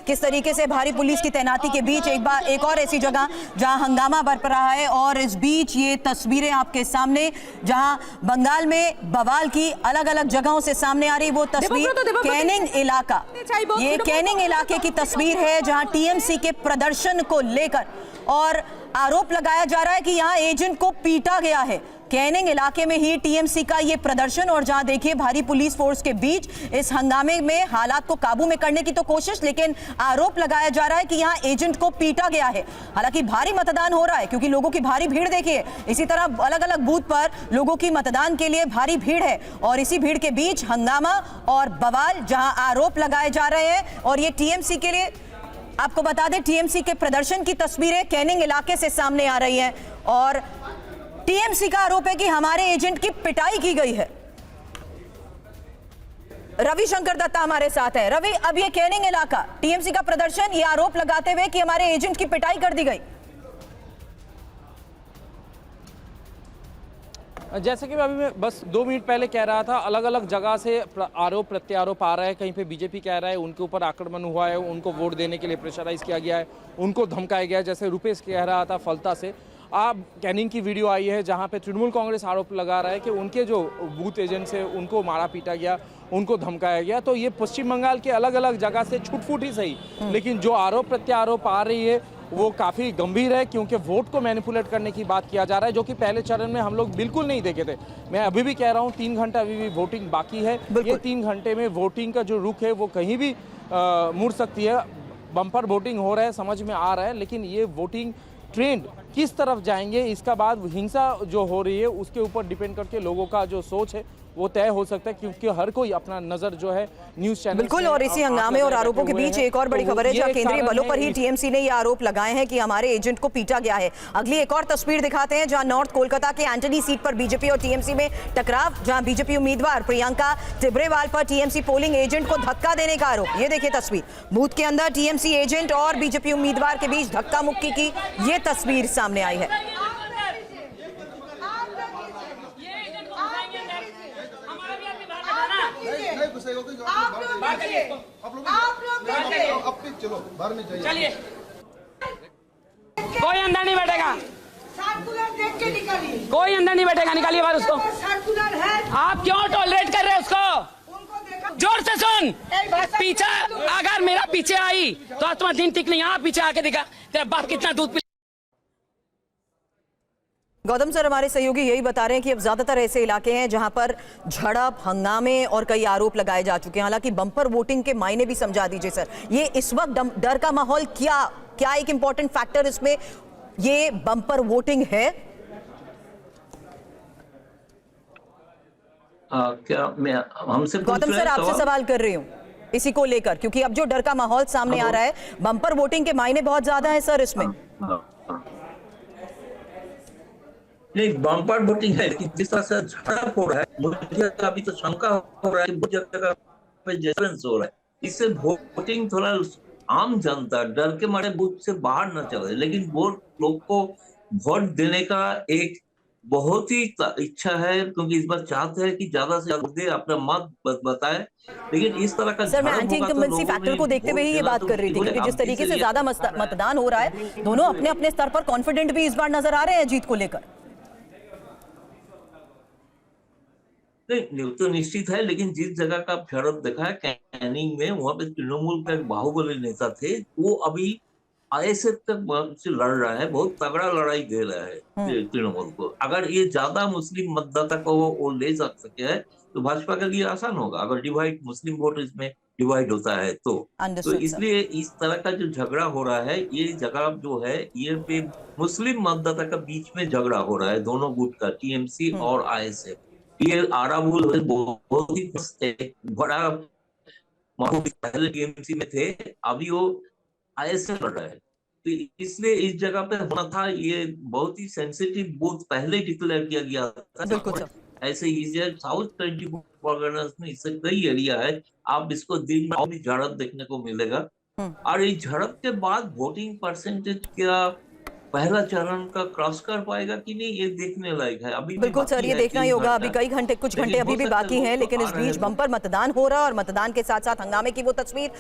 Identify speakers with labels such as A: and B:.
A: किस तरीके से भारी पुलिस की तैनाती के बीच एक और ऐसी जगह जहां हंगामा बरप रहा है। और इस बीच ये तस्वीरें आपके सामने जहां बंगाल में बवाल की अलग अलग जगहों से सामने आ रही वो तस्वीर कैनिंग इलाका, ये कैनिंग इलाके की तस्वीर है जहां टीएमसी के प्रदर्शन को लेकर और आरोप लगाया जा रहा है कि यहां एजेंट को पीटा गया है। कैनिंग इलाके में ही टीएमसी का ये प्रदर्शन और जहां देखिए भारी पुलिस फोर्स के बीच इस हंगामे में हालात को काबू में करने की तो कोशिश, लेकिन आरोप लगाया जा रहा है कि यहां एजेंट को पीटा गया है। हालांकि भारी मतदान हो रहा है क्योंकि लोगों की भारी भीड़ देखिए, इसी तरह अलग अलग बूथ पर लोगों की मतदान के लिए भारी भीड़ है और इसी भीड़ के बीच हंगामा और बवाल जहां आरोप लगाए जा रहे हैं। और ये टीएमसी के लिए आपको बता दें, टीएमसी के प्रदर्शन की तस्वीरें कैनिंग इलाके से सामने आ रही हैं और टीएमसी का आरोप है कि हमारे एजेंट की पिटाई की गई है। रविशंकर दत्ता हमारे साथ है। रवि, अब ये कैनिंग इलाका टीएमसी का प्रदर्शन, ये आरोप लगाते हुए कि हमारे एजेंट की पिटाई कर दी गई।
B: जैसे कि अभी मैं बस 2 मिनट पहले कह रहा था, अलग अलग जगह से आरोप प्रत्यारोप आ रहा है। कहीं पे बीजेपी कह रहा है उनके ऊपर आक्रमण हुआ है, उनको वोट देने के लिए प्रेशराइज किया गया है, उनको धमकाया गया है। जैसे रुपेश कह रहा था फलता से, आप कैनिंग की वीडियो आई है जहां पे तृणमूल कांग्रेस आरोप लगा रहा है कि उनके जो बूथ एजेंट्स हैं उनको मारा पीटा गया, उनको धमकाया गया। तो ये पश्चिम बंगाल के अलग अलग जगह से छुटफुट ही सही, लेकिन जो आरोप प्रत्यारोप आ रही है वो काफ़ी गंभीर है क्योंकि वोट को मैनिपुलेट करने की बात किया जा रहा है, जो कि पहले चरण में हम लोग बिल्कुल नहीं देखे थे। मैं अभी भी कह रहा हूँ 3 घंटा अभी भी वोटिंग बाकी है। ये 3 घंटे में वोटिंग का जो रुख है वो कहीं भी मुड़ सकती है। बम्पर वोटिंग हो रहा है, समझ में आ रहा है, लेकिन ये वोटिंग ट्रेंड किस तरफ जाएंगे इसका बाद हिंसा जो हो रही है उसके ऊपर डिपेंड करके लोगों का जो सोच है वो तय हो सकता है, क्योंकि हर कोई अपना नजर जो है न्यूज चैनल
A: बिल्कुल। और इसी हंगामे और आरोपों के बीच एक और बड़ी खबर है जहां केंद्रीय बलों पर ही टीएमसी ने ये आरोप लगाए हैं कि हमारे एजेंट को पीटा गया है। अगली एक और तस्वीर दिखाते हैं जहां नॉर्थ कोलकाता के एंटनी सीट पर बीजेपी और टीएमसी में टकराव, जहां बीजेपी उम्मीदवार प्रियंका टिब्रेवाल पर टीएमसी पोलिंग एजेंट को धक्का देने का आरोप। ये देखिए तस्वीर, बूथ के अंदर टीएमसी एजेंट और बीजेपी उम्मीदवार के बीच धक्का मुक्की की ये तस्वीर सामने आई है।
C: चलो बाहर में
D: चलिए, कोई अंदर नहीं बैठेगा,
E: देख के निकालिए,
D: कोई अंदर नहीं बैठेगा, निकालिए बाहर उसको।
E: सर्कुलर है,
D: आप क्यों टॉलरेट कर रहे हैं उसको? जोर से सुन, पीछे अगर मेरा पीछे आई तो आज तुम्हारा दिन ठीक नहीं। आप पीछे आके दिखा तेरा बाप कितना दूध।
A: गौतम सर, हमारे सहयोगी यही बता रहे हैं कि अब ज्यादातर ऐसे इलाके हैं जहां पर झड़प, हंगामे और कई आरोप लगाए जा चुके हैं। हालांकि बम्पर वोटिंग के मायने भी समझा दीजिए सर, ये इस वक्त डर का माहौल क्या एक इंपॉर्टेंट फैक्टर इसमें ये बम्पर वोटिंग है?
F: क्या मैं हमसे
A: गौतम सर आपसे सवाल कर रही हूँ इसी को लेकर, क्योंकि अब जो डर का माहौल सामने आ रहा है, बम्पर वोटिंग के मायने बहुत ज्यादा है सर इसमें।
F: नहीं, बम्पर वोटिंग है, जिस तरह से झड़प हो रहा है मुझे अभी तो शंका हो रहा है कि बहुत जगह पे डिफरेंस हो रहा है। इससे वोटिंग थोड़ा आम जनता डर के मारे बूथ से बाहर न चले, लेकिन वो लोग को वोट देने का एक बहुत ही इच्छा है, क्योंकि इस बार चाहते हैं कि ज्यादा से ज्यादा अपना मत बताए। लेकिन इस तरह का
A: सर, मैं एंटी इनकम्बेंसी फैक्टर को देखते हुए ही ये बात कर रही थी, क्योंकि जिस तरीके से ज्यादा मतदान हो रहा है, दोनों अपने अपने स्तर पर कॉन्फिडेंट भी इस बार नजर आ रहे हैं जीत को लेकर।
F: नहीं तो निश्चित है, लेकिन जिस जगह का झड़प देखा है कैनिंग में, वहां पे तृणमूल का एक बाहुबली नेता थे, वो अभी आईएसएफ तक से लड़ रहा है, बहुत तगड़ा लड़ाई दे रहा है तृणमूल को। अगर ये ज्यादा मुस्लिम मतदाता को वो ले सके है तो भाजपा के लिए आसान होगा, अगर मुस्लिम वोट इसमें डिवाइड होता है तो इसलिए इस तरह का जो झगड़ा हो रहा है, ये जगह जो है ये पे मुस्लिम मतदाता का बीच में झगड़ा हो रहा है, दोनों गुट का, टीएमसी और आईएसएफ। ये आराबुल बहुत ही बड़ा पहले टीएमसी में थे, अभी वो आईएसएफ लड़ रहा है, तो इसलिए इस जगह पे होना था। ये बहुत ही सेंसिटिव बूथ पहले डिक्लेयर किया गया था। ऐसे ही साउथ 24 परगनास में इससे कई एरिया है, आप इसको दिन में भी झड़प देखने को मिलेगा। और इस झड़प के बाद वोटिंग परसेंटेज क्या पहला चरण का क्रॉस कर पाएगा कि नहीं, ये देखने लायक है। अभी
A: बिल्कुल सर, ये देखना ही होगा। अभी कुछ घंटे अभी भी बाकी हैं, लेकिन इस बीच बम्पर मतदान हो रहा है और मतदान के साथ साथ हंगामे की वो तस्वीर